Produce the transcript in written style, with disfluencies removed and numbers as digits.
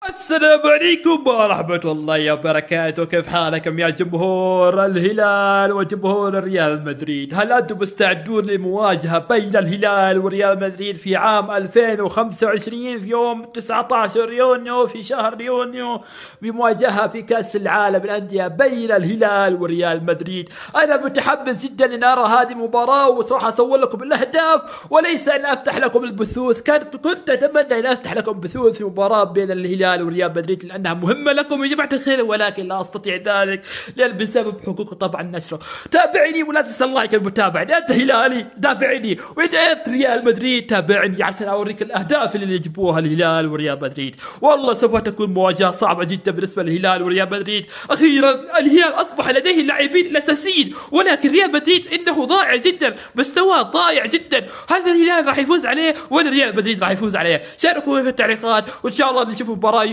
السلام عليكم ورحمة الله وبركاته. كيف حالكم يا جمهور الهلال وجمهور ريال مدريد؟ هل أنتم مستعدون لمواجهة بين الهلال وريال مدريد في عام 2025 في يوم 19 يونيو في شهر يونيو، بمواجهة في كأس العالم الأندية بين الهلال وريال مدريد؟ أنا متحمس جدا أن أرى هذه المباراة، وسأصور أصور لكم الأهداف وليس أن أفتح لكم البثوث. كنت أتمنى أن أفتح لكم بثوث في مباراة بين الهلال وريال مدريد لأنها مهمة لكم يا جماعة الخير، ولكن لا أستطيع ذلك لأن بسبب حقوق طبعا النشر. تابعني ولا تنسى اللايك المتابع. إذا أنت هلالي تابعني، وإذا أنت ريال مدريد تابعني عشان أوريك الأهداف اللي يجيبوها الهلال وريال مدريد. والله سوف تكون مواجهة صعبة جدا بالنسبة للهلال وريال مدريد. أخيرا الهلال أصبح لديه اللاعبين الأساسيين، ولكن ريال مدريد إنه ضائع جدا، مستواه ضائع جدا. هذا الهلال راح يفوز عليه ولا ريال مدريد راح يفوز عليه؟ شاركوا في التعليقات، وإن شاء الله نشوف مباراة